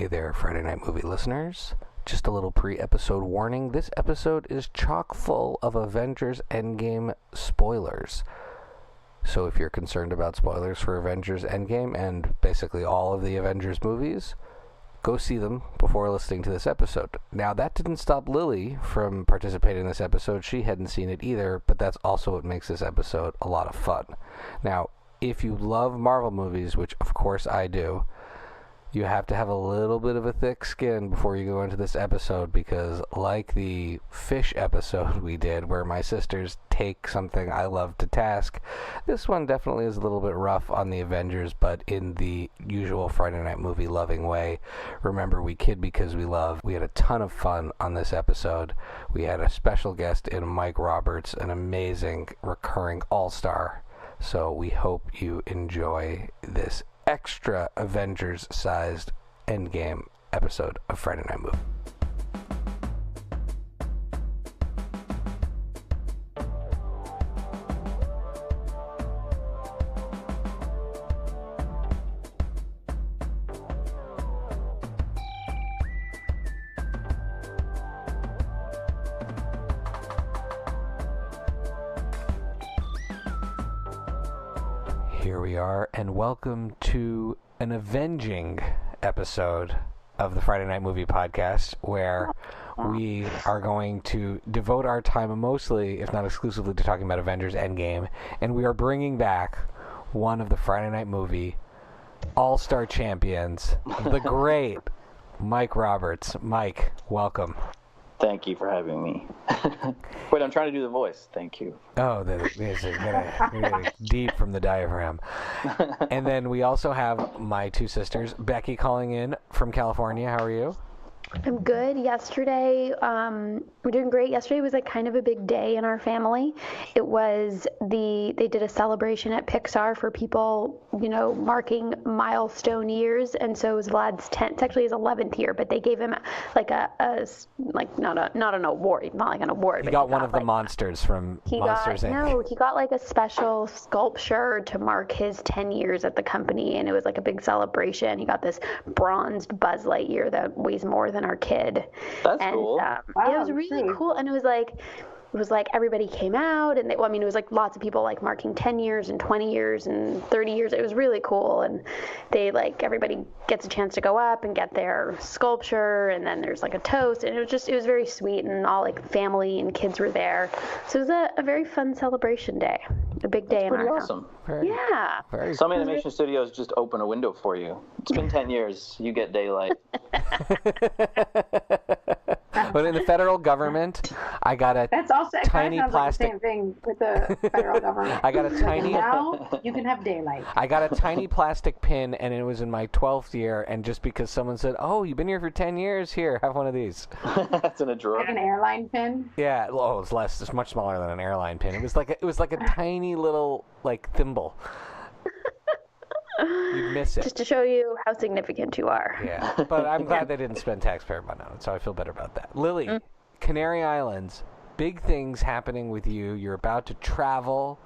Hey there, Friday Night Movie listeners. Just a little pre-episode warning. This episode is chock full of Avengers Endgame spoilers. So if you're concerned about spoilers for Avengers Endgame and basically all of the Avengers movies, go see them before listening to this episode. Now, that didn't stop Lily from participating in this episode. She hadn't seen it either, but that's also what makes this episode a lot of fun. Now, if you love Marvel movies, which of course I do, you have to have a little bit of a thick skin before you go into this episode, because like the fish episode we did where my sisters take something I love to task, this one definitely is a little bit rough on the Avengers, but in the usual Friday Night Movie loving way. Remember, we kid because we love. We had a ton of fun on this episode. We had a special guest in Mike Roberts, an amazing recurring all-star. So we hope you enjoy this extra Avengers-sized Endgame episode of Friday Night Movie. Here we are, and welcome to an Avenging episode of the Friday Night Movie Podcast, where we are going to devote our time mostly, if not exclusively, to talking about Avengers Endgame, and we are bringing back one of the Friday Night Movie all-star champions, the great Mike Roberts. Mike, welcome. Thank you for having me. Wait, I'm trying to do the voice. Thank you. Oh, getting deep from the diaphragm. And then we also have my two sisters, Becky calling in from California. How are you? I'm good. Yesterday, we're doing great. Yesterday was like kind of a big day in our family. It was they did a celebration at Pixar for people, marking milestone years. And so it was Vlad's 10th, it's actually his 11th year, but they gave him like not an award, not like an award. He got one of the monsters from Monsters Inc. No, he got like a special sculpture to mark his 10 years at the company. And it was like a big celebration. He got this bronzed Buzz Lightyear that weighs more than our kid. That's cool. Wow, it was really cool, and it was like everybody came out, and it was like lots of people like marking 10 years and 20 years and 30 years. It was really cool, and they everybody gets a chance to go up and get their sculpture, and then there's like a toast, and it was very sweet, and all like family and kids were there, so it was a very fun celebration day, a big day. That's in our awesome. Yeah. Some animation studios just open a window for you. It's been 10 years. You get daylight. But in the federal government, I got a tiny plastic. Like the same thing with the federal government. I got a tiny. Now you can have daylight. I got a tiny plastic pin, and it was in my 12th year. And just because someone said, "Oh, you've been here for 10 years, here, have one of these." That's in a drawer. Like an airline pin. Yeah. Oh, it's less. It's much smaller than an airline pin. It was like a tiny little thimble. You'd miss it. Just to show you how significant you are. Yeah, but I'm glad they didn't spend taxpayer money on it, so I feel better about that. Lily, Canary Islands, big things happening with you. You're about to travel.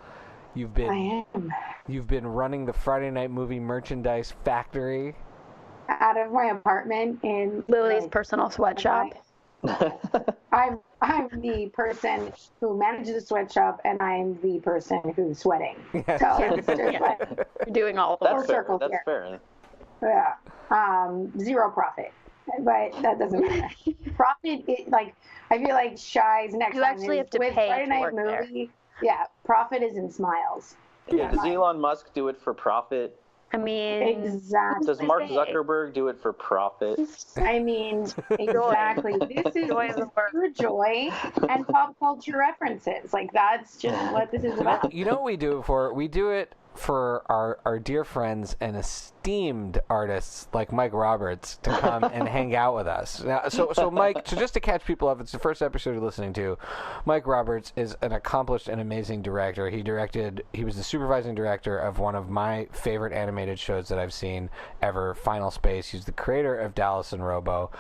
I am. You've been running the Friday Night Movie merchandise factory. Out of my apartment in Lily's personal sweatshop. I'm the person who manages the sweatshop, and I'm the person who's sweating. Yes. So it's just You're doing all the That's circles fair. here. That's fair. Yeah. Zero profit, but that doesn't matter. Profit, I feel like Shy's next. You actually have to with pay Friday to Night work there. Movie. Yeah, profit is in smiles. Yeah. Does Elon Musk do it for profit? I mean, Exactly. Does Mark Zuckerberg do it for profit? I mean, exactly. This is pure joy and pop culture references. Like, that's just what this is about. You know what we do it for? We do it for our dear friends and esteemed artists like Mike Roberts to come and hang out with us. Now, so Mike, so just to catch people up, it's the first episode you're listening to. Mike Roberts is an accomplished and amazing director. He was the supervising director of one of my favorite animated shows that I've seen ever, Final Space. He's the creator of Dallas and Robo.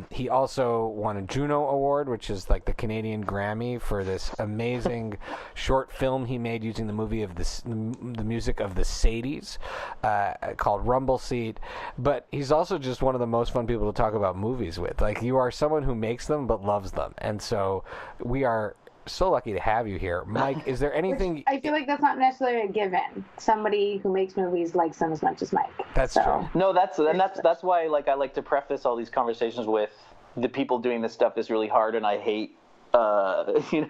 He also won a Juno Award, which is like the Canadian Grammy, for this amazing short film he made using the music of the Sadies, called Rumble Seat, but he's also just one of the most fun people to talk about movies with. Like, you are someone who makes them but loves them, and so we are so lucky to have you here. Mike, is there anything... Which I feel like that's not necessarily a given. Somebody who makes movies likes them as much as Mike. That's true. No, that's why like I like to preface all these conversations with the people doing this stuff is really hard, and I hate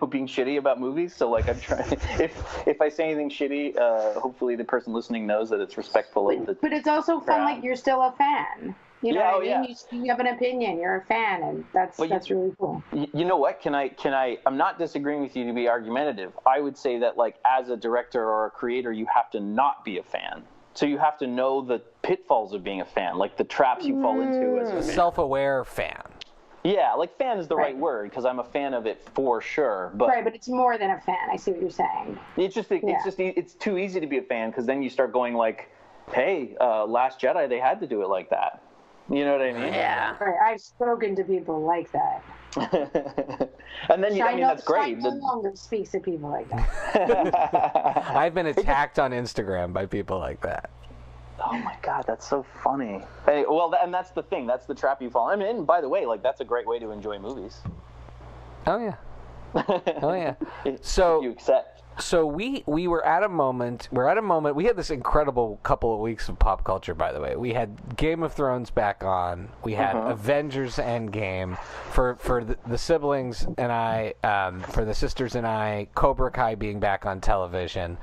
being shitty about movies. So like I'm trying. If I say anything shitty, hopefully the person listening knows that it's respectful of the. But it's also fun. Like you're still a fan. You know what I mean? You have an opinion. You're a fan, and that's really cool. You know what? Can I? I'm not disagreeing with you to be argumentative. I would say that like as a director or a creator, you have to not be a fan. So you have to know the pitfalls of being a fan, like the traps you fall into as a fan. Self-aware fan. Yeah, like fan is the right word because I'm a fan of it for sure. But right, but it's more than a fan. I see what you're saying. It's too easy to be a fan because then you start going like, hey, Last Jedi, they had to do it like that. You know what I mean? Yeah. Right. I've spoken to people like that. And then that's great. I no longer speaks to people like that. I've been attacked on Instagram by people like that. Oh my God, that's so funny. Hey, well, and that's the thing. That's the trap you fall. I mean, and by the way, like that's a great way to enjoy movies. Oh yeah. Oh yeah. So you accept. So we were at a moment. We had this incredible couple of weeks of pop culture. By the way, we had Game of Thrones back on. We had Avengers Endgame for the siblings and I, for the sisters and I. Cobra Kai being back on television,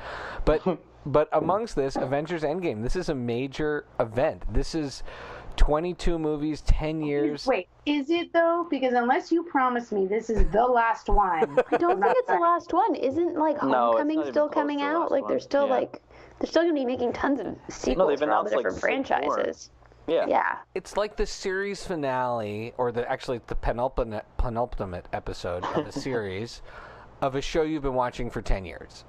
but amongst this, Avengers Endgame. This is a major event. This is 22 movies, 10 years. Wait, is it though? Because unless you promise me this is the last one. I don't think it's the last one. Isn't like Homecoming still coming out? Like they're still they're still gonna be making tons of sequels for all the different franchises. Yeah. It's like the series finale, or the penultimate episode of a series of a show you've been watching for 10 years.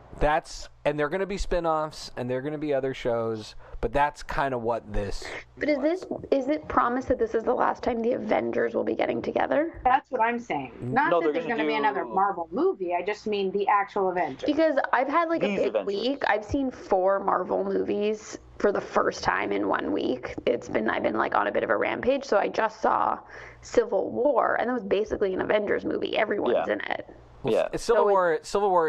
And they're going to be spin-offs, and they're going to be other shows, but that's kind of what this... But is it promised that this is the last time the Avengers will be getting together? That's what I'm saying. Not that there's going to be another Marvel movie. I just mean the actual Avengers. Because I've had like a big week. I've seen 4 Marvel movies for the first time in 1 week. I've been like on a bit of a rampage, so I just saw Civil War, and that was basically an Avengers movie. Everyone's in it. Civil War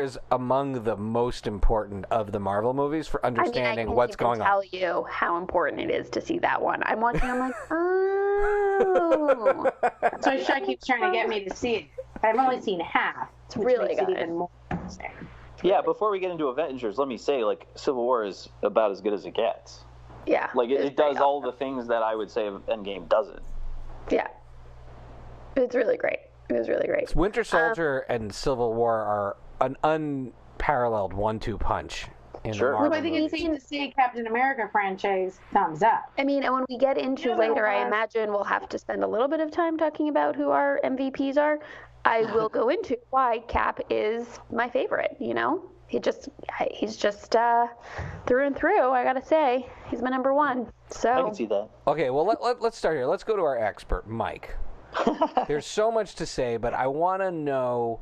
is among the most important of the Marvel movies for understanding what's going on. I can't even tell you how important it is to see that one. I'm watching, I'm like, oh. So Shy keeps trying to get me to see it. I've only seen half. It's really good. Even more interesting. Yeah, before we get into Avengers, let me say, like, Civil War is about as good as it gets. Yeah. Like, it does all the things that I would say Endgame doesn't. Yeah. It's really great. It was really great. Winter Soldier and Civil War are an unparalleled 1-2 punch in the Marvel Well, I think it's safe to say Captain America franchise, thumbs up. I mean, and when we get into later, I imagine we'll have to spend a little bit of time talking about who our MVPs are. I will go into why Cap is my favorite, you know? He's just through and through, I gotta say. He's my number one. So I can see that. Okay, well, let's start here. Let's go to our expert, Mike. There's so much to say, but I want to know,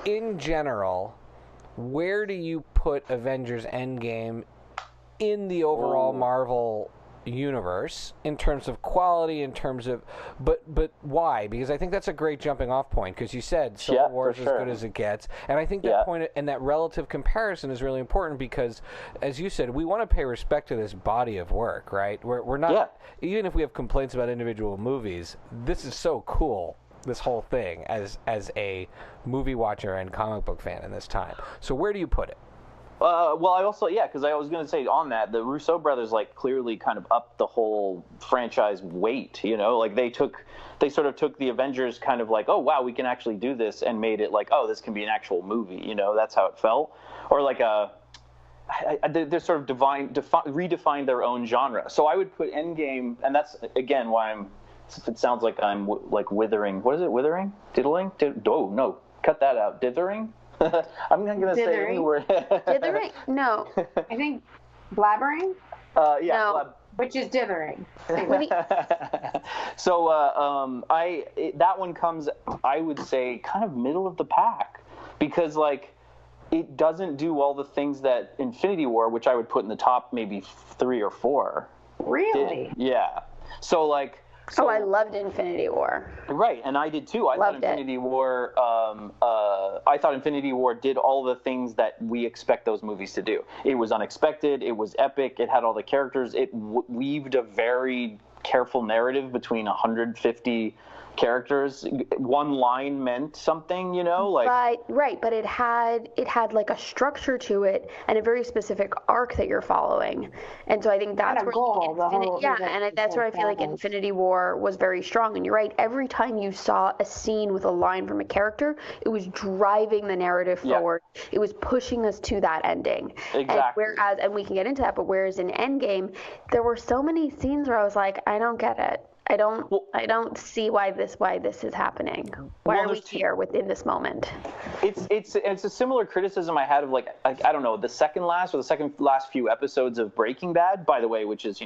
in general, where do you put Avengers Endgame in the overall Marvel universe in terms of quality, in terms of, but why? Because I think that's a great jumping off point, because you said Civil War is as good as it gets, and I think that point and that relative comparison is really important because, as you said, we want to pay respect to this body of work, right? We're not, even if we have complaints about individual movies, this is so cool, this whole thing, as a movie watcher and comic book fan in this time. So where do you put it? Well, I also, because I was going to say on that, the Russo brothers, like, clearly kind of upped the whole franchise weight, you know? Like, they sort of took the Avengers kind of like, oh, wow, we can actually do this, and made it like, oh, this can be an actual movie, you know? That's how it felt. Or like they're sort of redefined their own genre. So I would put Endgame, and that's, again, why it sounds like I'm, like, withering. What is it, withering? Diddling? Oh, no, cut that out. Dithering? I'm not going to say any word. Dithering? No. I think blabbering? No. Which is dithering. So that one comes, I would say, kind of middle of the pack. Because, like, it doesn't do all the things that Infinity War, which I would put in the top maybe 3 or 4, Really? Yeah. So like. So, I loved Infinity War. Right, and I did too. I thought Infinity War did all the things that we expect those movies to do. It was unexpected. It was epic. It had all the characters. It weaved a very careful narrative between 150 characters. One line meant something, But it had like a structure to it and a very specific arc that you're following. And so I think that's where that's where I feel like Infinity War was very strong. And you're right, every time you saw a scene with a line from a character, it was driving the narrative forward. It was pushing us to that ending. Exactly. And we can get into that, but whereas in Endgame, there were so many scenes where I was like, I don't get it. I don't see why this is happening. Why are we here within this moment? It's a similar criticism I had of like I don't know, the second last few episodes of Breaking Bad, by the way, which is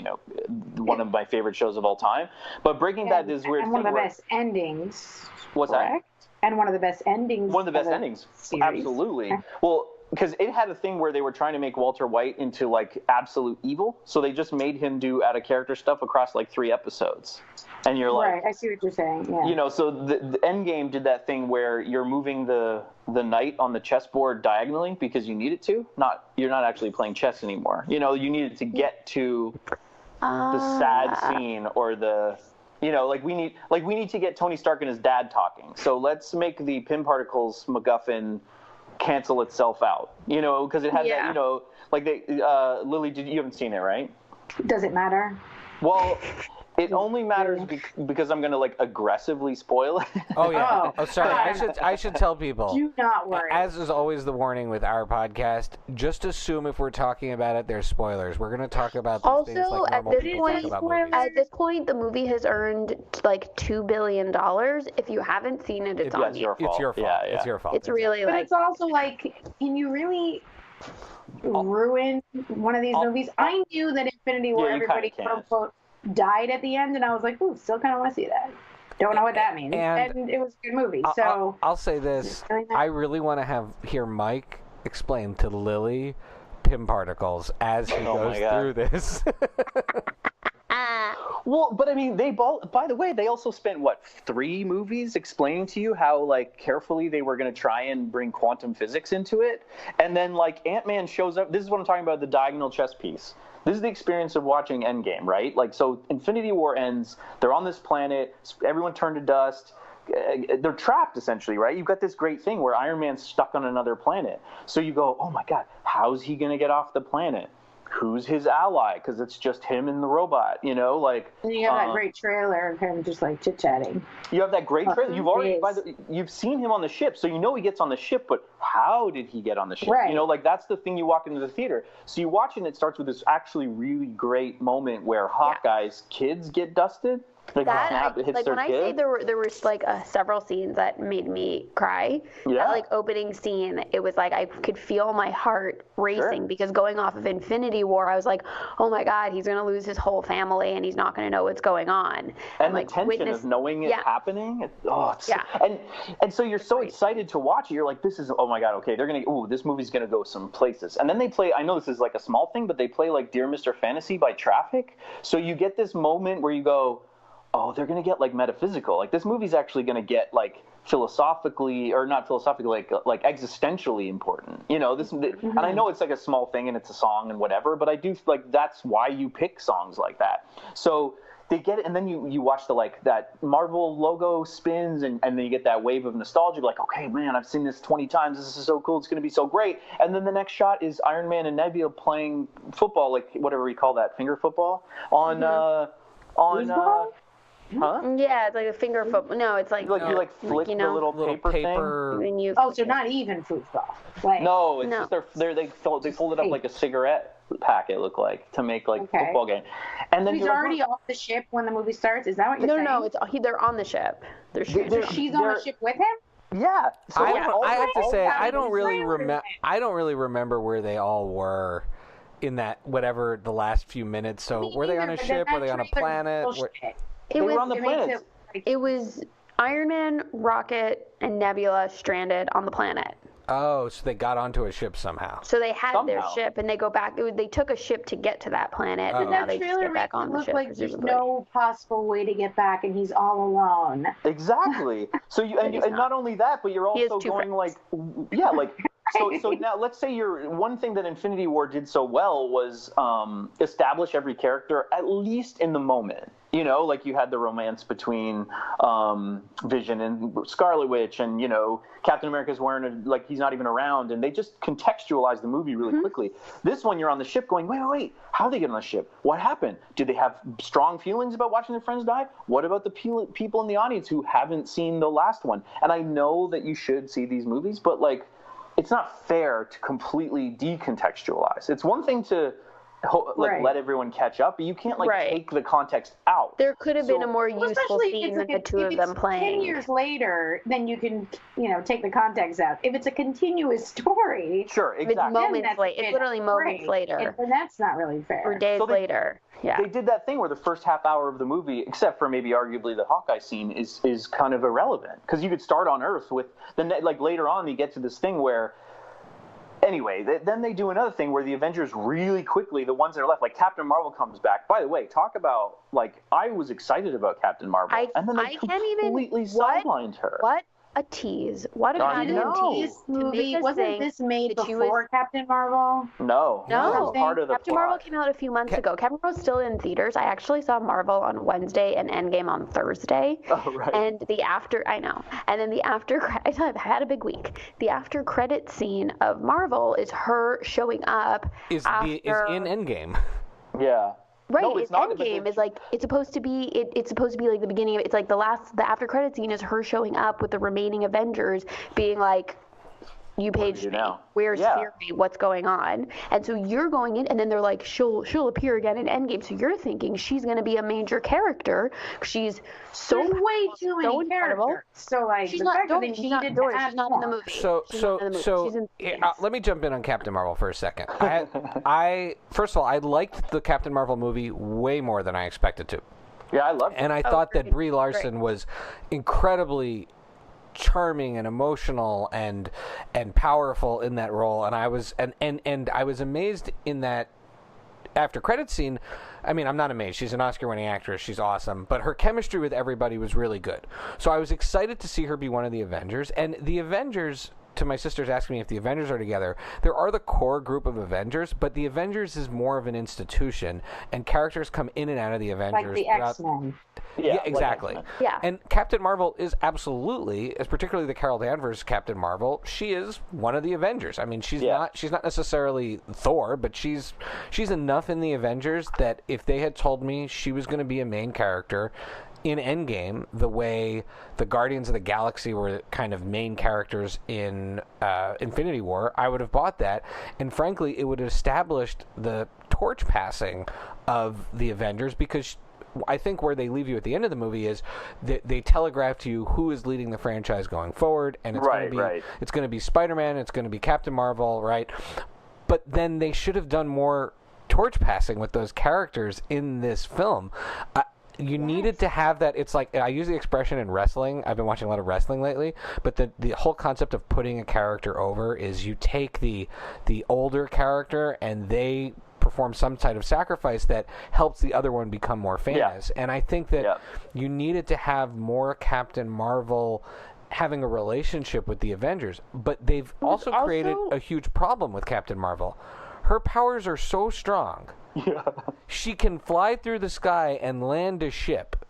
one of my favorite shows of all time. But Breaking Bad is weird. And one of the best endings. What's correct? That? And one of the best endings. One of the best endings. Series. Absolutely. Well, because it had a thing where they were trying to make Walter White into like absolute evil, so they just made him do out of character stuff across like 3 episodes. And you're like, right, I see what you're saying. Yeah. So the Endgame did that thing where you're moving the knight on the chessboard diagonally because you need it to. You're not actually playing chess anymore. You needed to get to the sad scene or the. We need to get Tony Stark and his dad talking. So let's make the Pym particles MacGuffin cancel itself out. Because it had that. Lily, you haven't seen it, right? Does it matter? Well. It only matters because I'm going to like aggressively spoil it. Oh yeah. Oh, sorry. I should tell people. Do not worry. As is always the warning with our podcast, just assume if we're talking about it, there's spoilers. We're going to talk about these things like normal people talk about movies. At this point, the movie has earned like $2 billion. If you haven't seen it, it's on you. It's your fault. Yeah. It's your fault. It's really but it's also like, can you really ruin one of these movies? I knew that Infinity War, everybody quote unquote died at the end, and I was like, ooh, still kind of want to see that. Don't know what that means. And it was a good movie. So I'll say this. I really want to hear Mike explain to Lily Pym particles as he goes through this. Well, but I mean, by the way, they also spent 3 movies explaining to you how like carefully they were going to try and bring quantum physics into it. And then like Ant-Man shows up. This is what I'm talking about, the diagonal chess piece. This is the experience of watching Endgame, right? Like, so Infinity War ends, they're on this planet, everyone turned to dust, they're trapped essentially, right? You've got this great thing where Iron Man's stuck on another planet. So you go, oh my God, how's he going to get off the planet? Who's his ally? Because it's just him and the robot, And you have that great trailer of him just like chit-chatting. You have that great trailer. You've seen him on the ship, so you know he gets on the ship, but how did he get on the ship? Right. That's the thing you walk into the theater. So you watch it and it starts with this actually really great moment where Hawkeye's kids get dusted. When I say there were like several scenes that made me cry. Yeah. That opening scene, it was like I could feel my heart racing because going off of Infinity War, I was like, oh my God, he's gonna lose his whole family and he's not gonna know what's going on. And the tension of knowing it happening. And so you're so excited to watch it. You're like, this is, oh my God, okay, this movie's gonna go some places. And then they play. I know this is like a small thing, but they play like Dear Mr. Fantasy by Traffic. So you get this moment where you go, oh, they're going to get like metaphysical. Like this movie's actually going to get like philosophically, or not philosophically, like existentially important. And I know it's like a small thing and it's a song and whatever, but I do like that's why you pick songs like that. So they get it, and then you watch that Marvel logo spins, and then you get that wave of nostalgia. Like, okay, man, I've seen this 20 times. This is so cool. It's going to be so great. And then the next shot is Iron Man and Nebula playing football, like whatever we call that, finger football on. Huh? Yeah, it's like a finger football. No, it's like you flick the little paper thing. So not even football. No, it's just they fold it up like a cigarette packet, look like, to make football game. And then he's already off the ship when the movie starts. Is that what you're saying? No, they're on the ship. She's on the ship with him. Yeah. So I have to say I don't really remember where they all were in that whatever the last few minutes. So were they on a ship? Were they on a planet? They were on the planet. It was Iron Man, Rocket, and Nebula stranded on the planet. Oh, so they got onto a ship somehow. So they had their ship, and they go back. They took a ship to get to that planet, and now they just get back on the ship. Like there's no possible way to get back, and he's all alone. Exactly. So and not only that, but you're also going like, yeah, like. So now let's say one thing that Infinity War did so well was establish every character at least in the moment. You know, like you had the romance between Vision and Scarlet Witch, and Captain America's wearing like he's not even around, and they just contextualized the movie really quickly. This one, you're on the ship going, wait, how did they get on the ship? What happened? Did they have strong feelings about watching their friends die? What about the people in the audience who haven't seen the last one? And I know that you should see these movies, but like, it's not fair to completely decontextualize. It's one thing to let everyone catch up, but you can't take the context out. There could have been a more useful scene than the two of them playing. 10 years later, then you can take the context out. If it's a continuous story, sure, exactly. It's literally moments later, and that's not really fair. Or days later. Yeah. They did that thing where the first half hour of the movie, except for maybe arguably the Hawkeye scene, is kind of irrelevant, because you could start on Earth with later on you get to this thing where. Anyway, then they do another thing where the Avengers really quickly, the ones that are left, like Captain Marvel comes back. By the way, talk about, I was excited about Captain Marvel. And then they completely sidelined her. What a tease. What a tease movie. Wasn't this made before Captain Marvel? No. Part of the Captain Marvel came out a few months ago. Captain Marvel's still in theaters. I actually saw Marvel on Wednesday and Endgame on Thursday. Oh, right. And I know. And then I've had a big week. The after credit scene of Marvel is her showing up is in Endgame. Yeah. Right, no, it's Endgame. It's supposed to be like the beginning of it. It's like the after credit scene is her showing up with the remaining Avengers, being like, "You paged me. Where's Fury? What's going on?" And so you're going in, and then they're like, "She'll appear again in Endgame." So you're thinking she's going to be a major character. She's There's way too many characters. So she's not in the movie. So let me jump in on Captain Marvel for a second. I first of all, I liked the Captain Marvel movie way more than I expected to. Yeah, I loved it. And I thought that Brie Larson was incredibly charming and emotional and powerful in that role, and I was I was amazed in that after credit scene. I mean, I'm not amazed. She's an Oscar-winning actress. She's awesome. But her chemistry with everybody was really good. So I was excited to see her be one of the Avengers. And the Avengers, to my sisters asking me if the Avengers are together, there are the core group of Avengers, but the Avengers is more of an institution, and characters come in and out of the Avengers. Like the X-Men. Yeah, exactly. Yeah. And Captain Marvel is absolutely, as particularly the Carol Danvers Captain Marvel, she is one of the Avengers. I mean, she's not necessarily Thor, but she's enough in the Avengers that if they had told me she was going to be a main character in Endgame, the way the Guardians of the Galaxy were kind of main characters in Infinity War, I would have bought that. And frankly, it would have established the torch passing of the Avengers, because I think where they leave you at the end of the movie is they telegraph to you who is leading the franchise going forward, and it's going to be Spider-Man, it's going to be Captain Marvel, right? But then they should have done more torch passing with those characters in this film. You needed to have that. It's like, I use the expression in wrestling. I've been watching a lot of wrestling lately, but the whole concept of putting a character over is you take the older character and they perform some type of sacrifice that helps the other one become more famous. And I think that you needed to have more Captain Marvel having a relationship with the Avengers, but they've also created a huge problem with Captain Marvel. Her powers are so strong. Yeah. She can fly through the sky and land a ship,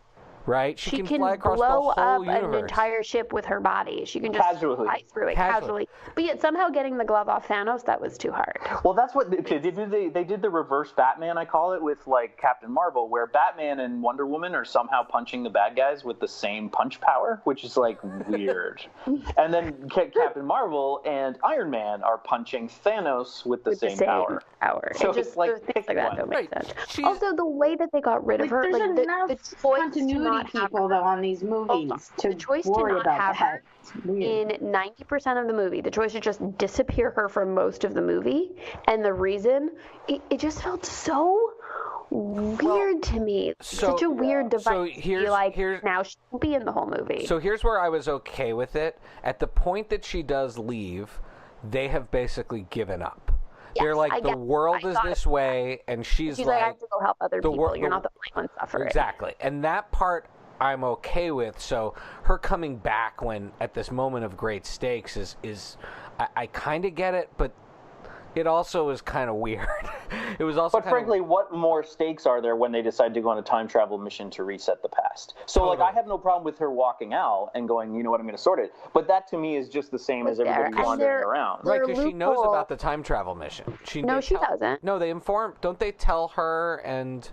right? She can fly across the whole blow universe. up an entire ship with her body. She can just fly through it casually. But yet somehow getting the glove off Thanos, that was too hard. Well, that's what they did the reverse Batman, I call it, with like Captain Marvel, where Batman and Wonder Woman are somehow punching the bad guys with the same punch power, which is like weird. And then Captain Marvel and Iron Man are punching Thanos with the same power. So it's like things like that don't make sense. She's, also, the way that they got rid of her, there's like enough the choice continuity people though on these movies to the choice worry to not about have that. her in 90% of the movie. The choice to just disappear her for most of the movie, and the reason it just felt so weird to me. Such a weird device. So here's now she won't be in the whole movie. So here's where I was okay with it. At the point that she does leave, they have basically given up. Yes, They're like, the world is this way, and she's like, I have to go help other people. You're not the only one suffering. Exactly. And that part I'm okay with. So her coming back when at this moment of great stakes is I kind of get it, but it also is kind of weird. It was also. But frankly, what more stakes are there when they decide to go on a time travel mission to reset the past? So, like, I have no problem with her walking out and going, you know what, I'm going to sort it. But that to me is just the same as everybody wandering around. Right, because she knows about the time travel mission. She doesn't. No, they inform. Don't they tell her and?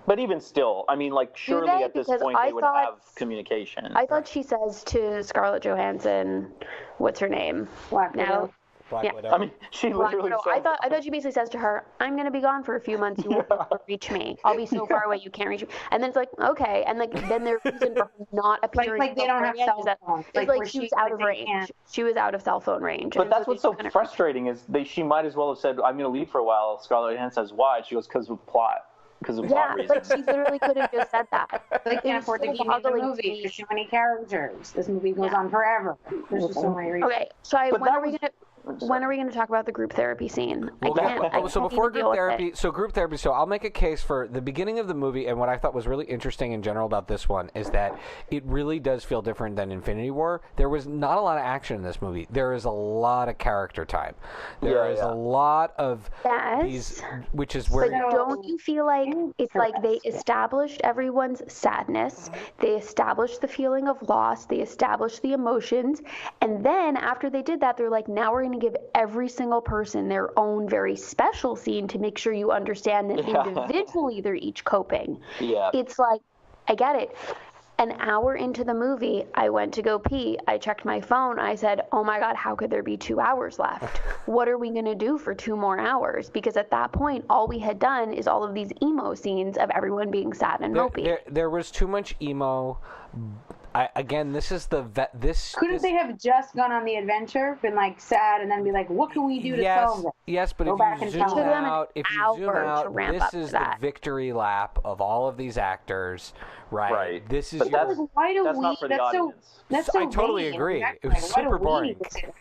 But even still, I mean, like, surely at this point they would have communication. I thought she says to Scarlett Johansson, what's her name? Black Widow. Black Widow. I mean, she literally says... I thought she basically says to her, I'm going to be gone for a few months. You won't be able to reach me. I'll be so far away you can't reach me. And then it's like, okay. And like then their reason for her not appearing... Like they don't have cell phones. Like she was out of range. She was out of cell phone range. But that's what's so frustrating is she might as well have said, I'm going to leave for a while. Scarlett Johansson says, why? She goes, because of plot. Because of plot reasons. But she literally could have just said that. They can't afford to keep the movie. There's too many characters. This movie goes on forever. There's just so many reasons. Okay, so when are we going to talk about the group therapy scene? So group therapy. So I'll make a case for the beginning of the movie, and what I thought was really interesting in general about this one is that it really does feel different than Infinity War. There was not a lot of action in this movie. There is a lot of character time. There is a lot of these, which is where. But don't you feel like it's like they established everyone's sadness, they established the feeling of loss, they established the emotions, and then after they did that, they're like, now we're going to give every single person their own very special scene to make sure you understand that individually they're each coping. Yeah. It's like, I get it. An hour into the movie, I went to go pee. I checked my phone. I said, oh my God, how could there be 2 hours left? What are we going to do for 2 more hours? Because at that point, all we had done is all of these emo scenes of everyone being sad and mopey. There was too much emo. This is the Couldn't they have just gone on the adventure, been like sad, and then be like, "What can we do to solve this?" Yes, but if you zoom out, this is the victory lap of all of these actors, right? This is that's not for the audience. I totally agree. It was super boring.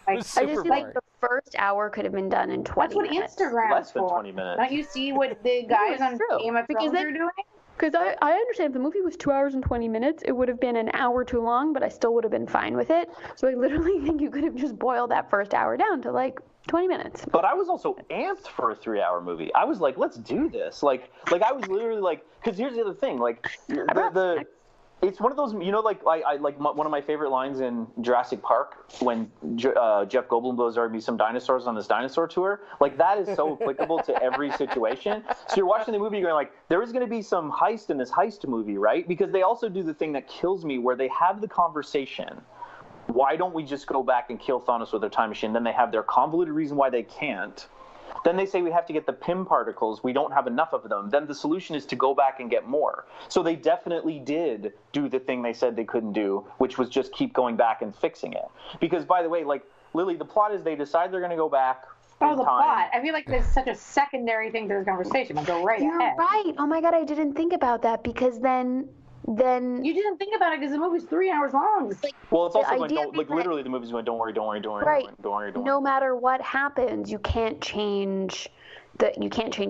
I just feel like the first hour could have been done in 20 minutes. That's what Instagram's less than 20 minutes. Don't you see what the guys on Game of Thrones are doing? Because I understand if the movie was 2 hours and 20 minutes, it would have been an hour too long, but I still would have been fine with it. So I literally think you could have just boiled that first hour down to like 20 minutes. But I was also amped for a 3-hour movie. I was like, let's do this. Like I was literally like, because here's the other thing, like it's one of those, you know, like one of my favorite lines in Jurassic Park when Jeff Goldblum goes, "There be some dinosaurs on this dinosaur tour." Like that is so applicable to every situation. So you're watching the movie going like, there is going to be some heist in this heist movie, right? Because they also do the thing that kills me where they have the conversation. Why don't we just go back and kill Thanos with their time machine? Then they have their convoluted reason why they can't. Then they say we have to get the PIM particles. We don't have enough of them. Then the solution is to go back and get more. So they definitely did do the thing they said they couldn't do, which was just keep going back and fixing it. Because, by the way, like, Lily, the plot is they decide they're going to go back in time. Plot. I feel like there's such a secondary thing to this conversation. I'll go right ahead. You're right. Oh, my God, I didn't think about that because then you didn't think about it because the movie's 3 hours long. Well, it's also like literally the movie's going, don't worry. No matter what happens, you can't change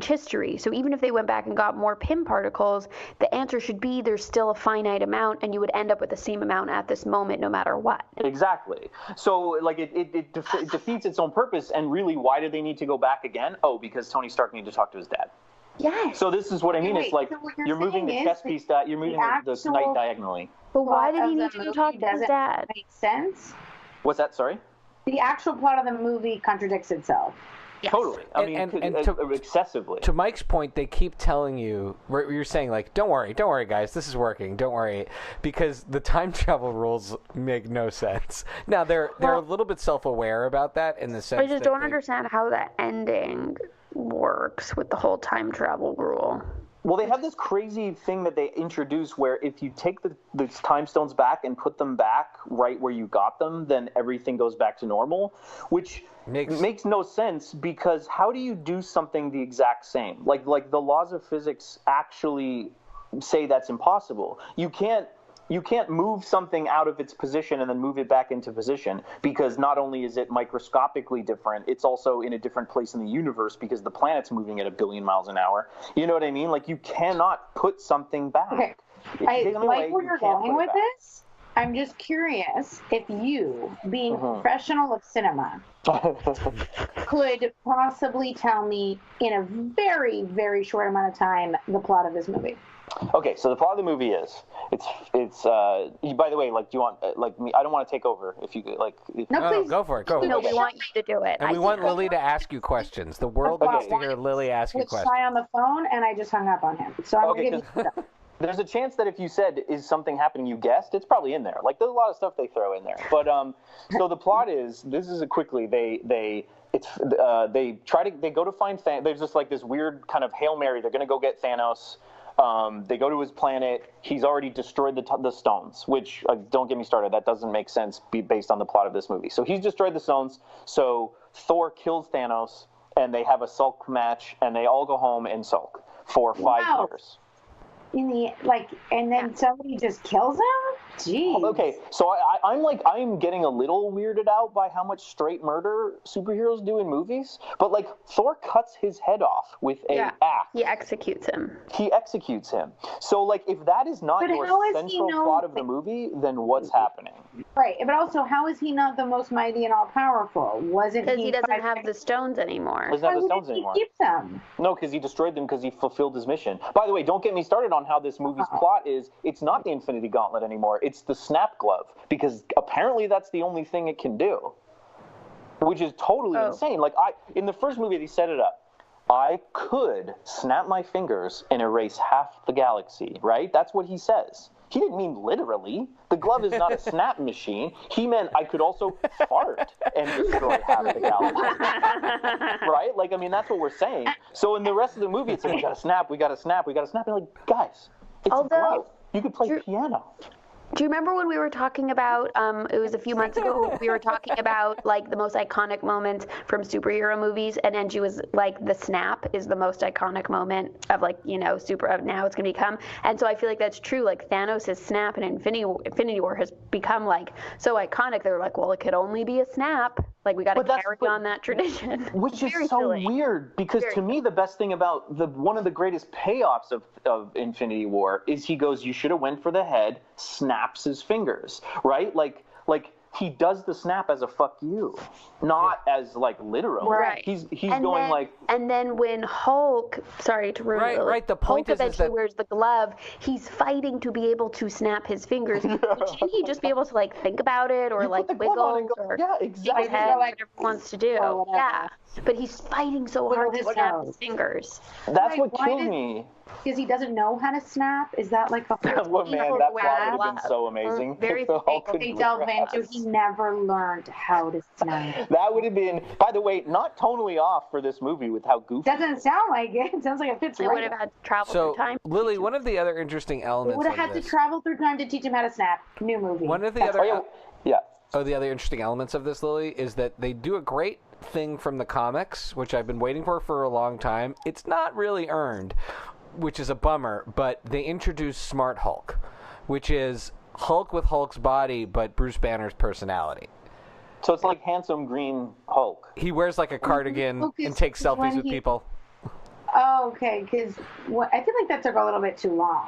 history. So even if they went back and got more PIM particles, the answer should be there's still a finite amount, and you would end up with the same amount at this moment, no matter what. Exactly. So like it defeats its own purpose. And really, why did they need to go back again? Oh, because Tony Stark needed to talk to his dad. Yes. So this is what I mean. It's like you're moving the chess piece you're moving the knight diagonally. But why did he need to talk to his dad? Make sense? What's that? Sorry. The actual plot of the movie contradicts itself. Yes. Totally. I mean, excessively. To Mike's point, they keep telling you, you're saying like, don't worry, guys, this is working, don't worry, because the time travel rules make no sense. Now they're a little bit self-aware about that in the sense. I just don't understand how the ending works with the whole time travel rule. Well, they have this crazy thing that they introduce where if you take the time stones back and put them back right where you got them, then everything goes back to normal, which makes no sense because how do you do something the exact same? Like the laws of physics actually say that's impossible. You can't move something out of its position and then move it back into position, because not only is it microscopically different, it's also in a different place in the universe because the planet's moving at 1 billion miles an hour. You know what I mean? Like, you cannot put something back. Okay. I like where you're going with this. I'm just curious if you, being a professional of cinema, could possibly tell me in a very, very short amount of time the plot of this movie. Okay, so the plot of the movie is by the way, like, do you want me? I don't want to take over. If you like, no, please go for it. Go. No, we want you to do it. And we want Lily to ask you questions. The world wants to hear Lily ask you questions. Shy on the phone, and I just hung up on him. So I'm going to give you. There's a chance that if you said, is something happening you guessed, it's probably in there. Like, there's a lot of stuff they throw in there. But so the plot is, this is quickly, they go to find Thanos. There's just like this weird kind of Hail Mary. They're going to go get Thanos. They go to his planet. He's already destroyed the stones, which, don't get me started, that doesn't make sense based on the plot of this movie. So he's destroyed the stones. So Thor kills Thanos, and they have a sulk match, and they all go home and sulk for 5 years. And then somebody just kills him? Jeez. Okay, so I'm getting a little weirded out by how much straight murder superheroes do in movies, but like, Thor cuts his head off with a axe. He executes him. So like, if that is not your central plot of the movie, then what's happening? Right, but also, how is he not the most mighty and all-powerful? Because he doesn't have the stones anymore. Doesn't have the stones anymore. He keep them? No, because he destroyed them because he fulfilled his mission. By the way, don't get me started on how this movie's plot is. It's not the Infinity Gauntlet anymore. It's the Snap Glove, because apparently that's the only thing it can do, which is totally insane. Like, in the first movie, they set it up. I could snap my fingers and erase half the galaxy, right? That's what he says. He didn't mean literally. The glove is not a snap machine. He meant I could also fart and destroy half the galaxy. Right? Like, I mean, that's what we're saying. So in the rest of the movie, it's like, we gotta snap. And like, guys, it's a glove. You could play piano. Do you remember when we were talking about, it was a few months ago, we were talking about, like, the most iconic moments from superhero movies, and Angie was like, the snap is the most iconic moment of, like, you know, of now it's going to become. And so I feel like that's true. Like, Thanos' snap in Infinity War has become, like, so iconic. They were like, well, it could only be a snap. Like, we got to carry on that tradition. Which is so weird, because to me, the best thing about one of the greatest payoffs of Infinity War is he goes, you should have went for the head, snaps his fingers, right? Like he does the snap as a fuck you, not as like literal. Right. He's going like. And then when Hulk, sorry to ruin it. Right. The point Hulk eventually is that wears the glove. He's fighting to be able to snap his fingers. Shouldn't he just be able to like think about it or like wiggle or exactly. his head, whatever he wants to do? Yeah. But he's fighting so hard to snap his fingers. That's what killed me. Because he doesn't know how to snap? Is that like the whole well, man, that plot would have been so amazing. Very they delve into he never learned how to snap. That would have been, by the way, not tonally off for this movie with how goofy. Doesn't sound like it. It sounds like it fits right. They would have had to travel through time. Lily, one of the other interesting elements. They would have had to travel through time to teach him how to snap. New movie. One of the other. The other interesting elements of this, Lily, is that they do a great thing from the comics, which I've been waiting for a long time. It's not really earned, which is a bummer, but they introduced Smart Hulk, which is Hulk with Hulk's body, but Bruce Banner's personality. So it's like handsome green Hulk. He wears like a cardigan and takes selfies with people. Oh, okay, because I feel like that took a little bit too long.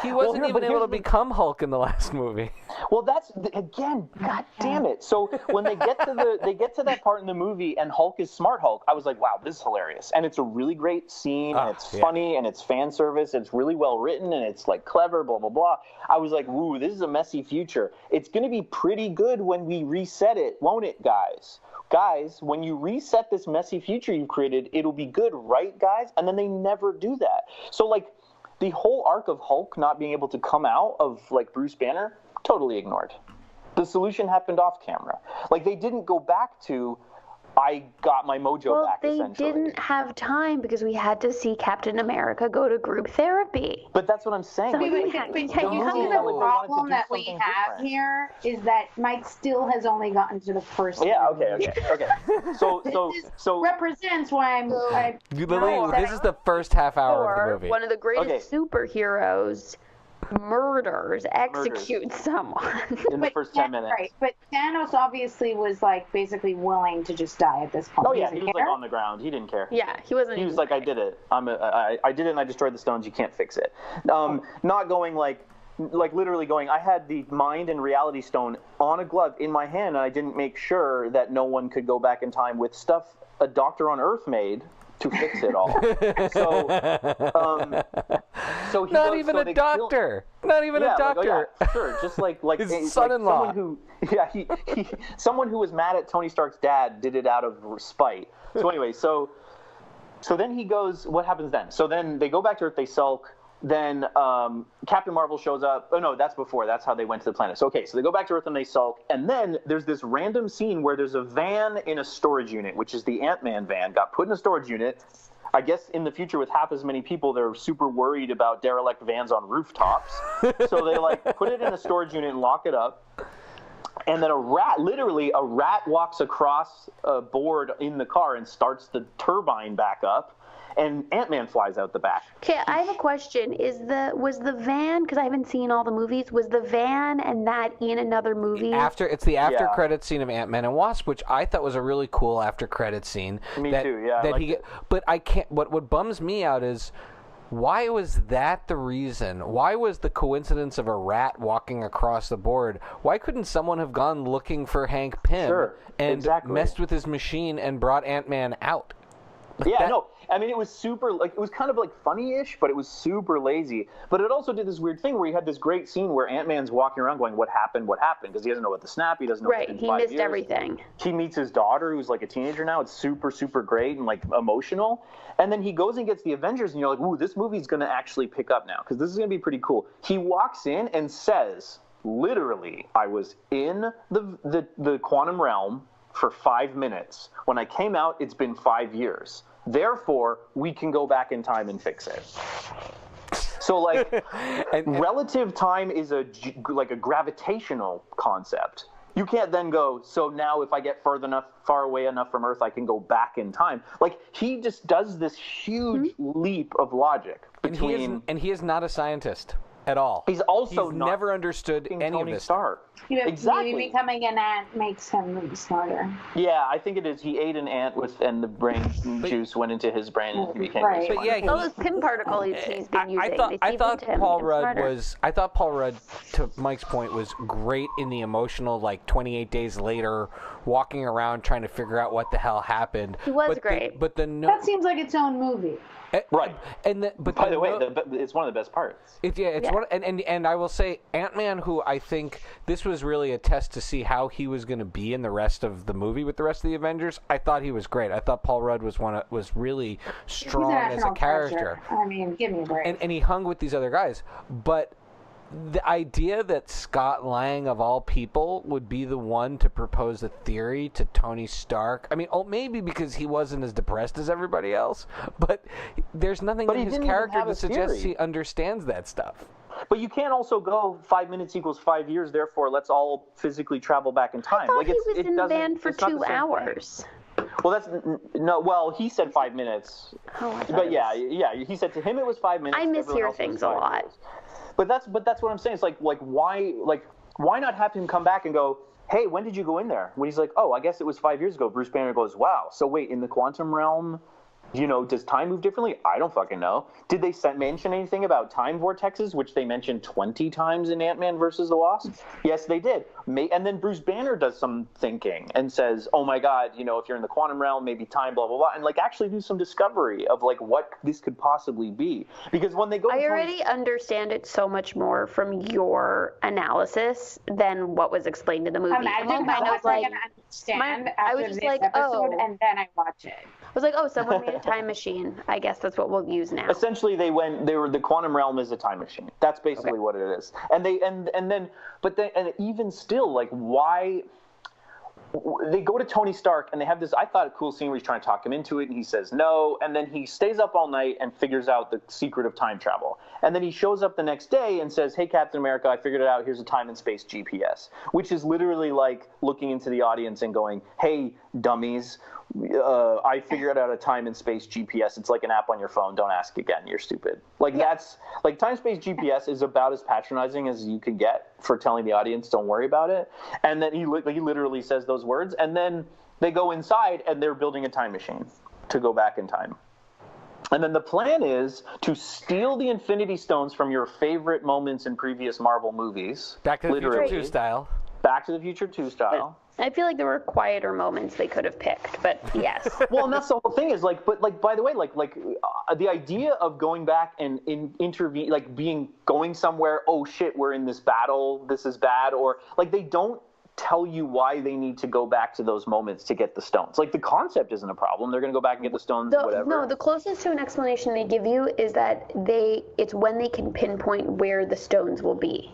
He wasn't even able to become Hulk in the last movie. Well, that's again, god damn it. So when they get to that part in the movie and Hulk is Smart Hulk, I was like, wow, this is hilarious. And it's a really great scene, and it's funny, and it's fan service, it's really well written, and it's like clever, blah blah blah. I was like, woo, this is a messy future. It's gonna be pretty good when we reset it, won't it, guys? Guys, when you reset this messy future you created, it'll be good, right, guys? And then they never do that. So like, the whole arc of Hulk not being able to come out of, like, Bruce Banner, totally ignored. The solution happened off camera. Like, they didn't go back to, I got my mojo back, essentially. They didn't have time because we had to see Captain America go to group therapy. But that's what I'm saying. So the problem that we have here is that Mike still has only gotten to the first. Yeah, okay. So represents why I'm. Lily, this is the first half hour of the movie. One of the greatest superheroes murders, executes someone in the first 10 minutes. Right, but Thanos obviously was like basically willing to just die at this point. Oh yeah, he was like on the ground. He didn't care. Yeah, he wasn't. He was like, I did it. I did it, and I destroyed the stones. You can't fix it. Not going like literally going. I had the mind and reality stone on a glove in my hand, and I didn't make sure that no one could go back in time with stuff a doctor on Earth made to fix it all. So he not goes, even so a doctor. Not even a doctor. Like, sure, just like his son-in-law. Someone who, someone who was mad at Tony Stark's dad did it out of spite. So anyway, so then he goes. What happens then? So then they go back to Earth. They sulk. Then Captain Marvel shows up. Oh no, that's before. That's how they went to the planet. So okay, so they go back to Earth and they sulk. And then there's this random scene where there's a van in a storage unit, which is the Ant-Man van, got put in a storage unit. I guess in the future with half as many people, they're super worried about derelict vans on rooftops. So they put it in a storage unit and lock it up. And then literally a rat walks across a board in the car and starts the turbine back up. And Ant-Man flies out the back. Okay, I have a question. Was the van, because I haven't seen all the movies, was the van and that in another movie? It's the after credit scene of Ant-Man and Wasp, which I thought was a really cool after credit scene. Me too, yeah. But I can't. What bums me out is, why was that the reason? Why was the coincidence of a rat walking across the board? Why couldn't someone have gone looking for Hank Pym and messed with his machine and brought Ant-Man out? No. I mean, it was super, it was kind of funny-ish, but it was super lazy. But it also did this weird thing where you had this great scene where Ant-Man's walking around going, what happened? Because he doesn't know what the snap, he doesn't know Right, he missed everything. He meets his daughter, who's a teenager now. It's super, super great and emotional. And then he goes and gets the Avengers, and you're like, ooh, this movie's going to actually pick up now, because this is going to be pretty cool. He walks in and says, literally, I was in the quantum realm for 5 minutes. When I came out, it's been 5 years. Therefore, we can go back in time and fix it. So, relative time is a gravitational concept. You can't then go, so now if I get far away enough from Earth, I can go back in time. He just does this huge leap of logic between... And he is not a scientist at all. He's also never understood any Tony of this. Stark. Exactly. Maybe becoming an ant makes him smarter. Yeah, I think it is. He ate an ant and the brain juice went into his brain and he became right. But all those Pym particles he's been using. I thought Paul Rudd, to Mike's point, was great in the emotional, 28 days later, walking around trying to figure out what the hell happened. He was great. That seems like its own movie. Right. But by the way, it's one of the best parts. One, and I will say, Ant-Man, who I think this was really a test to see how he was going to be in the rest of the movie with the rest of the Avengers. I thought he was great. I thought Paul Rudd was really strong as a character. I mean, give me a break. And he hung with these other guys, but the idea that Scott Lang, of all people, would be the one to propose a theory to Tony Stark. I mean, maybe because he wasn't as depressed as everybody else, but there's nothing in his character to suggest he understands that stuff. But you can't also go 5 minutes equals 5 years, therefore let's all physically travel back in time. I thought he was in the van for 2 hours. Well, he said 5 minutes. Oh, but yeah, he said to him it was 5 minutes. I mishear things a lot. But that's what I'm saying. It's why not have him come back and go, hey, when did you go in there? When he's like, oh, I guess it was 5 years ago. Bruce Banner goes, wow. So wait, in the quantum realm, does time move differently? I don't fucking know. Did they mention anything about time vortexes, which they mentioned 20 times in Ant-Man versus the Wasp? Yes, they did. And then Bruce Banner does some thinking and says, oh my God, if you're in the quantum realm, maybe time, blah, blah, blah. And actually do some discovery of what this could possibly be. Because when they go... I already understand it so much more from your analysis than what was explained in the movie. Imagine how much I can understand after this episode, and then I watch it. I was like, oh, someone made a time machine. I guess that's what we'll use now. Essentially, the quantum realm is a time machine. That's basically what it is. And even still, why they go to Tony Stark and they have this, I thought, a cool scene where he's trying to talk him into it and he says no, and then he stays up all night and figures out the secret of time travel. And then he shows up the next day and says, hey, Captain America, I figured it out. Here's a time and space GPS, which is literally looking into the audience and going, hey, dummies, I figured out a time and space GPS. It's like an app on your phone. Don't ask again. You're stupid. Like that's like time space GPS is about as patronizing as you can get for telling the audience don't worry about it. And then he literally says those words, and then they go inside and they're building a time machine to go back in time. And then the plan is to steal the Infinity Stones from your favorite moments in previous Marvel movies. Back to the Future 2 style. Back to the Future 2 style. I feel like there were quieter moments they could have picked, but yes. Well, and that's the whole thing is like, but like, by the way, the idea of going back and intervene, like going somewhere, oh shit, we're in this battle, this is bad, or like they don't tell you why they need to go back to those moments to get the stones. Like the concept isn't a problem. They're going to go back and get the stones, whatever. No, the closest to an explanation they give you is that it's when they can pinpoint where the stones will be.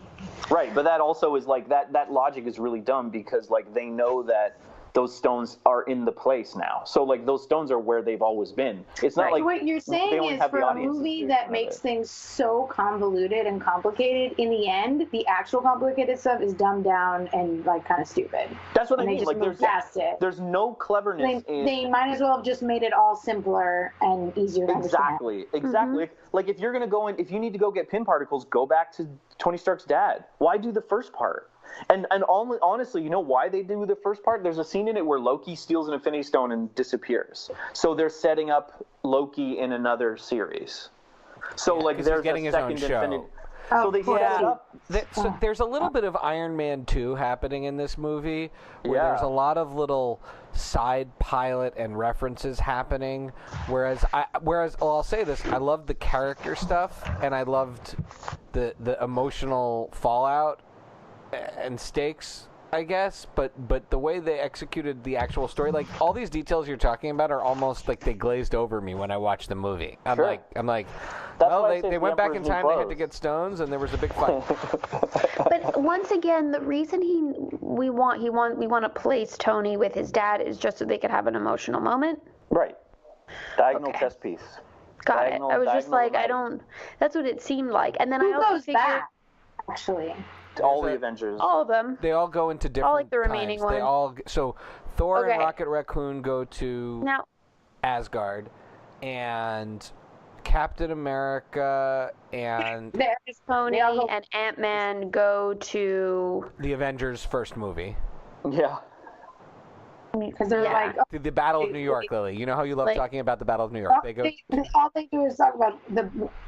Right, but that also is like that logic is really dumb because like they know that those stones are in the place now. So like those stones are where they've always been. It's not like what you're saying is for a movie that makes things so convoluted and complicated, in the end, the actual complicated stuff is dumbed down and like kind of stupid. That's what I mean. Just like there's no cleverness. They might as well have just made it all simpler and easier to understand. Exactly. Like if you're gonna go if you need to go get pin particles, go back to Tony Stark's dad. Why do the first part? And honestly, you know why they do the first part? There's a scene in it where Loki steals an Infinity Stone and disappears. So they're setting up Loki in another series. So like there's getting a his own second show. Infinity. So they set it up. So there's a little bit of Iron Man 2 happening in this movie, where there's a lot of little side pilot and references happening. Whereas I'll say this, I loved the character stuff, and I loved the emotional fallout and stakes, I guess, but the way they executed the actual story, like all these details you're talking about are almost like they glazed over me when I watched the movie. I'm like, well, they went back in time, they had to get stones, and there was a big fight. But once again, the reason we want to place Tony with his dad is just so they could have an emotional moment. Right. Diagonal chess piece. Got it. I was just like, that's what it seemed like. And then I also figured, back, actually. All the Avengers. All of them. They all go into different all like the remaining times. ones. So Thor and Rocket Raccoon go to Asgard, and Captain America and Tony and Ant-Man go to the Avengers first movie. Yeah. Because they're like the Battle of New York, Lily. You know how you love talking about the Battle of New York. All they do is talk about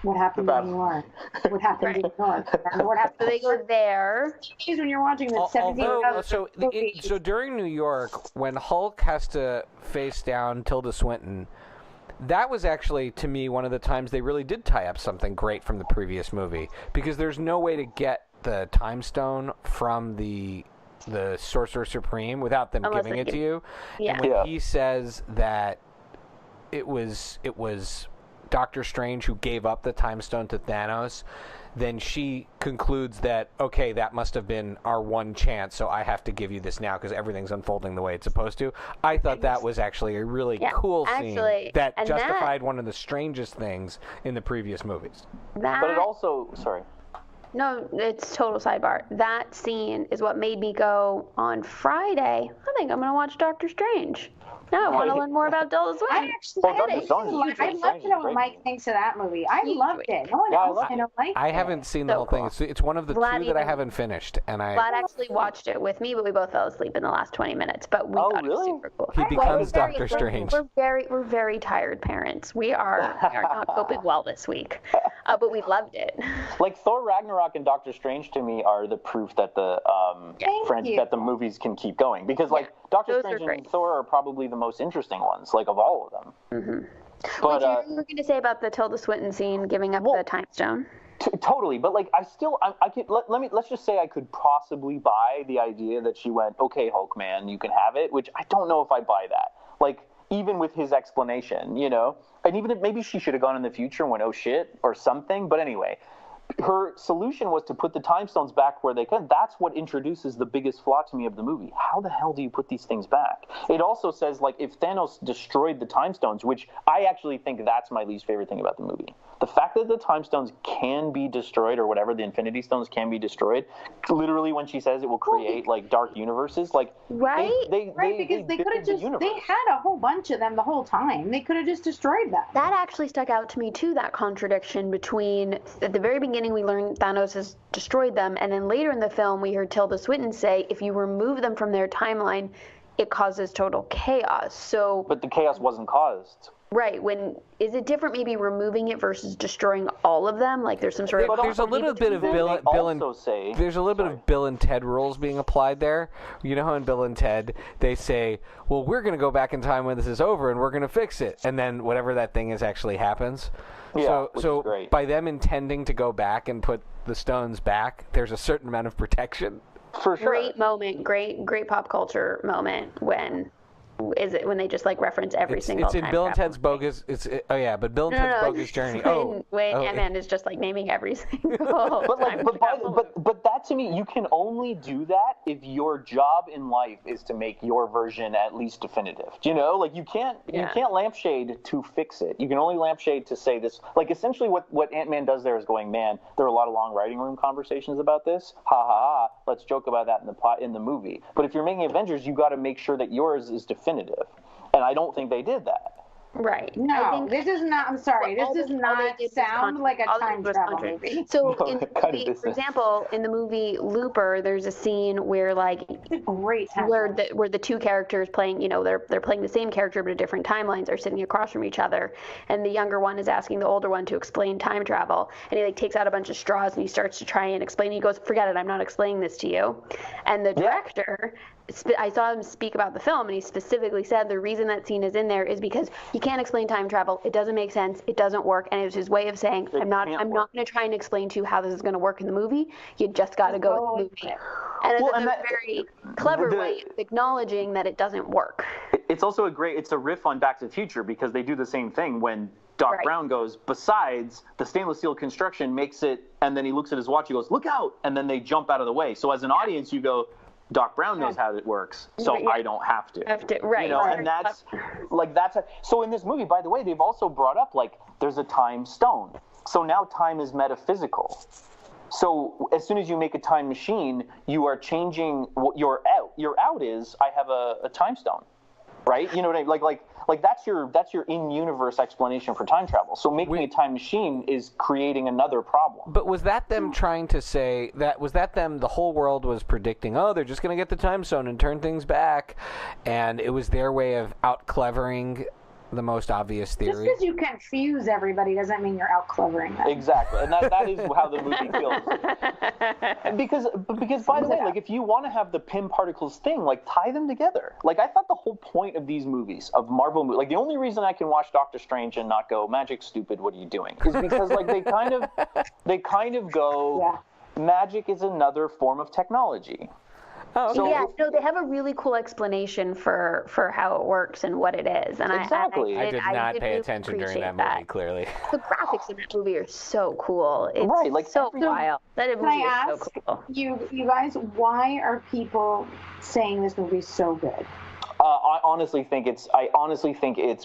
what happened in New York. What happened in New York. What happened. So they go there. When you're watching the 17,000. So during New York, when Hulk has to face down Tilda Swinton, that was actually, to me, one of the times they really did tie up something great from the previous movie, because there's no way to get the Time Stone from the Sorcerer Supreme without them giving it to you. Yeah. And when he says that it was Doctor Strange who gave up the Time Stone to Thanos, then she concludes that, okay, that must have been our one chance, so I have to give you this now because everything's unfolding the way it's supposed to. I thought that was actually a really cool scene that justified one of the strangest things in the previous movies. But it also, No, it's total sidebar. That scene is what made me go on Friday, I think I'm going to watch Doctor Strange. No, I want to learn more about Tilda Swinton. I'd love to know what Mike thinks of that movie. I loved it. No one else I know liked it. I haven't seen the whole thing. It's one of the two that I haven't finished. And Vlad actually watched it with me, but we both fell asleep in the last 20 minutes. But we thought it was super cool. He becomes Doctor Strange. We're very tired parents. We are not coping well this week. But we loved it. Like Thor Ragnarok and Doctor Strange to me are the proof that the that the movies can keep going, because like Doctor Strange and Thor are probably the most interesting ones, like of all of them. Mm-hmm. But you were going to say about the Tilda Swinton scene giving up the Time Stone. Totally, but like I could let's just say I could possibly buy the idea that she went, okay, Hulk man, you can have it, which I don't know if I buy that. Like even with his explanation, and even if maybe she should have gone in the future and went, oh shit, or something. But anyway, her solution was to put the time stones back where they could. That's what introduces the biggest flaw to me of the movie. How the hell do you put these things back? It also says, like, if Thanos destroyed the time stones, which I actually think that's my least favorite thing about the movie. The fact that the time stones can be destroyed, or whatever, the Infinity Stones can be destroyed, literally when she says it will create, like, dark universes, like, right? Because they could have just, they had a whole bunch of them the whole time. They could have just destroyed them. That actually stuck out to me, too, that contradiction between, at the very beginning, we learned Thanos has destroyed them, and then later in the film, we heard Tilda Swinton say, if you remove them from their timeline, it causes total chaos. So, but the chaos wasn't caused. Right. Is it different maybe removing it versus destroying all of them? Like there's some sort of... There's a little bit of Bill and Ted rules being applied there. You know how in Bill and Ted they say, well, we're going to go back in time when this is over and we're going to fix it. And then whatever that thing is actually happens. Yeah, so by them intending to go back and put the stones back, there's a certain amount of protection. For sure. Great moment, great pop culture moment when they just like reference every single time. It's in Bill and Ted's Bogus. But Bill and Ted's Bogus Journey. When Ant-Man is just like naming every single. But that to me, you can only do that if your job in life is to make your version at least definitive. You know, like you can't lampshade to fix it. You can only lampshade to say this. Like essentially, what Ant-Man does there is going, man, there are a lot of long writing room conversations about this. Ha ha ha. Let's joke about that in the movie. But if you're making Avengers, you got to make sure that yours is definitive. And I don't think they did that. Right. No, this is not. I'm sorry. This does not sound like a time travel movie. So, for example, in the movie Looper, there's a scene where where the two characters playing, they're playing the same character but at different timelines are sitting across from each other, and the younger one is asking the older one to explain time travel, and he takes out a bunch of straws and he starts to try and explain. He goes, "Forget it. I'm not explaining this to you." And the director. I saw him speak about the film, and he specifically said the reason that scene is in there is because you can't explain time travel. It doesn't make sense. It doesn't work. And it was his way of saying, I'm not going to try and explain to you how this is going to work in the movie. You just got to go with the movie. And it's a very clever way of acknowledging that it doesn't work. It's also it's a riff on Back to the Future, because they do the same thing when Doc Brown goes, besides, the stainless steel construction makes it, and then he looks at his watch, he goes, look out, and then they jump out of the way. So as an audience, you go, Doc Brown knows how it works, so I don't have to. Right. And that's so in this movie, by the way, they've also brought up, like, there's a time stone. So now time is metaphysical. So as soon as you make a time machine, you are changing what your out is, I have a time stone. Right? You know what I mean? Like that's your in-universe explanation for time travel. So making a time machine is creating another problem. But was that them trying to say that? Was that them? The whole world was predicting, oh, they're just going to get the time stone and turn things back, and it was their way of out-clevering the most obvious theory. Just because you confuse everybody doesn't mean you're out clevering them. Exactly, and that is how the movie feels. Because by the way, like if you want to have the Pym particles thing, like tie them together. Like I thought the whole point of these movies, of Marvel movies, like the only reason I can watch Doctor Strange and not go, magic's stupid, what are you doing? Is because like they kind of go, magic is another form of technology. Oh, okay. So they have a really cool explanation for how it works and what it is. And exactly. I did not pay attention during that movie, clearly. The graphics in that movie are so cool. It's like so wild. That movie Can I is ask so cool. you guys, why are people saying this movie is so good? I honestly think it's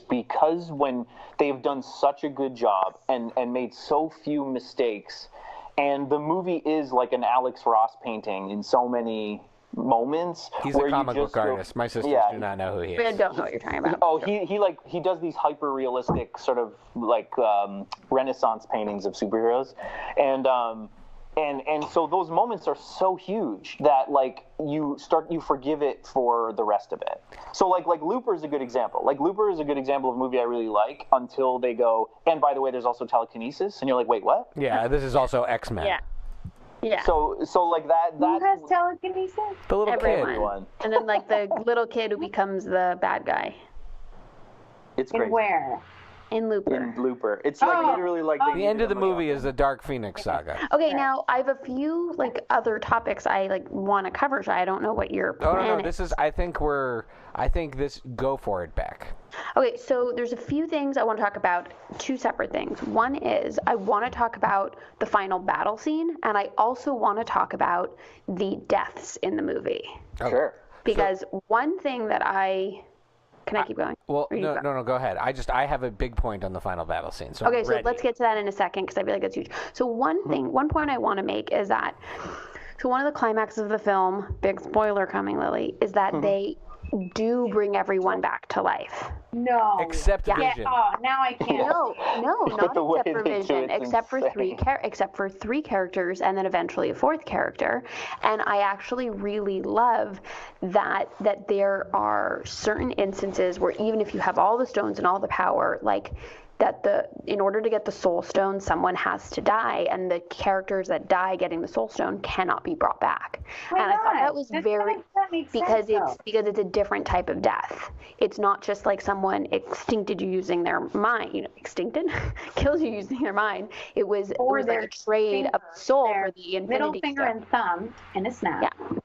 because when they've done such a good job and made so few mistakes, and the movie is like an Alex Ross painting in so many moments. He's a comic book artist. My sisters do not know who he is. I don't know what you're talking about. Oh, he does these hyper realistic sort of like Renaissance paintings of superheroes, and so those moments are so huge that like you forgive it for the rest of it. So like Looper is a good example. Like Looper is a good example of a movie I really like until they go, and by the way, there's also telekinesis, and you're like, wait, what? Yeah, this is also X-Men. Yeah. So like that. Who has telekinesis? The little Everyone. kid. And then like the little kid who becomes the bad guy. It's great. And where? In Looper. In Looper. It's like literally like the end of the movie is the Dark Phoenix saga. Okay, now I have a few like other topics I like want to cover. So I don't know what your plan no. This is. I think this. Go for it, Beck. Okay, so there's a few things I want to talk about. Two separate things. One is I want to talk about the final battle scene, and I also want to talk about the deaths in the movie. Okay. Sure. Because one thing that Can I keep going? Well, no, go ahead. I have a big point on the final battle scene. So okay, so let's get to that in a second because I feel like that's huge. So one point I want to make is that, so one of the climaxes of the film, big spoiler coming, Lily, is that they do bring everyone back to life. No. Except Vision. Yeah, oh, now I can't. No, not except for Vision, except for three characters, and then eventually a fourth character. And I actually really love that there are certain instances where even if you have all the stones and all the power, like that in order to get the soul stone, someone has to die, and the characters that die getting the soul stone cannot be brought back. Why and not? I thought that was because sense, because it's a different type of death. It's not just like someone extincted you using their mind, extincted kills you using their mind. It was like a trade of soul for the infinity middle finger and thumb in a snap. Yeah.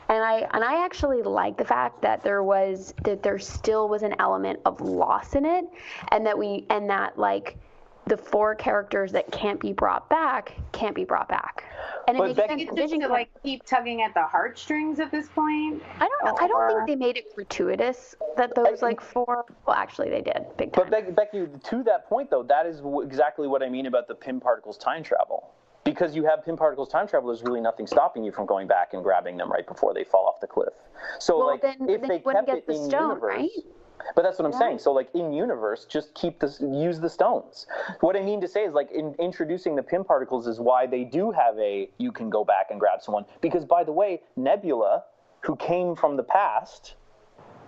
And I actually like the fact that there still was an element of loss in it, and that like the four characters that can't be brought back. And but it makes sense to like keep tugging at the heartstrings at this point. I don't think they made it gratuitous that those like four. Well, actually, they did big time. But Becky, to that point though, that is exactly what I mean about the Pym particles time travel. Because you have Pym particles time travel, there's really nothing stopping you from going back and grabbing them right before they fall off the cliff. So if they kept it in universe, right? But that's what I'm saying. So like in universe, just use the stones. What I mean to say is like in introducing the Pym particles is why they do have you can go back and grab someone. Because by the way, Nebula, who came from the past,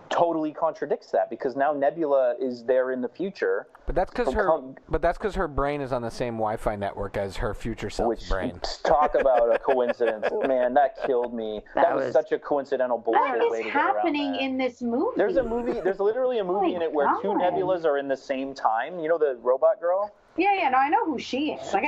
totally contradicts that, because now Nebula is there in the future. But that's because her brain is on the same Wi-Fi network as her future self's brain. Talk about a coincidence, man! That killed me. That was such a coincidental bullshit way to get around that. What is happening in this movie? There's literally a movie in it where two Nebulas are in the same time. You know the robot girl? Yeah, no, I know who she is. So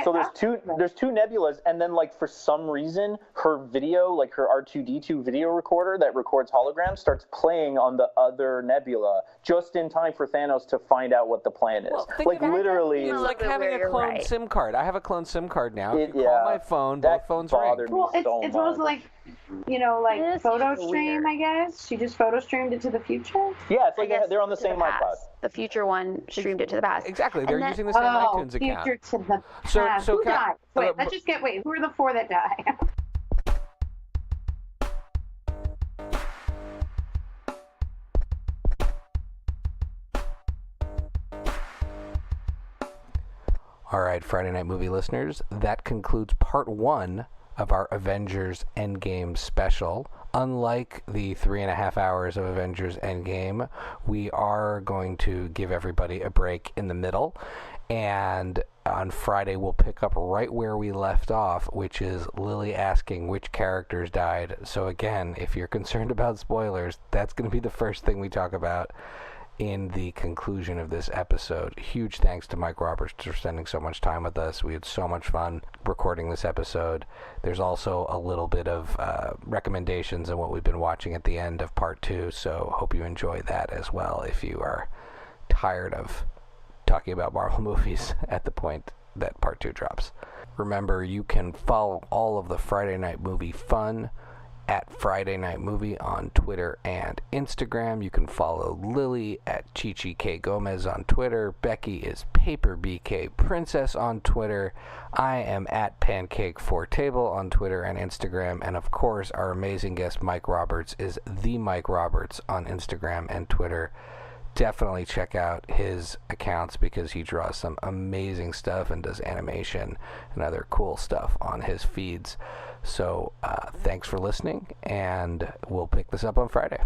there's two Nebulas, and then like for some reason her video, like her R2D2 video recorder that records holograms, starts playing on the other Nebula just in time for Thanos to find out what the plan is. Well, like literally, it's like having a clone SIM card. I have a clone SIM card now. If you call my phone, both phones ring. Well, it's almost like photo stream, I guess. She just photo streamed it to the future. Yeah, it's like they're on the same iPod. The future one streamed it to the past. Exactly, they're using the same iTunes account. Future to the past. Who died? Wait, who are the four that die? All right, Friday Night Movie listeners, that concludes part 1 of our Avengers Endgame special. Unlike the 3.5 hours of Avengers Endgame, we are going to give everybody a break in the middle, and on Friday we'll pick up right where we left off, which is Lily asking which characters died. So again, if you're concerned about spoilers, that's going to be the first thing we talk about in the conclusion of this episode. Huge thanks to Mike Roberts for spending so much time with us. We had so much fun recording this episode. There's also a little bit of recommendations on what we've been watching at the end of part 2, so hope you enjoy that as well if you are tired of talking about Marvel movies at the point that part 2 drops. Remember, you can follow all of the Friday Night Movie fun at Friday Night Movie on Twitter and Instagram. You can follow Lily at Chichi K. Gomez on Twitter. Becky is Paper BK Princess on Twitter. I am at Pancake4Table on Twitter and Instagram. And of course, our amazing guest Mike Roberts is the Mike Roberts on Instagram and Twitter. Definitely check out his accounts because he draws some amazing stuff and does animation and other cool stuff on his feeds. So thanks for listening, and we'll pick this up on Friday.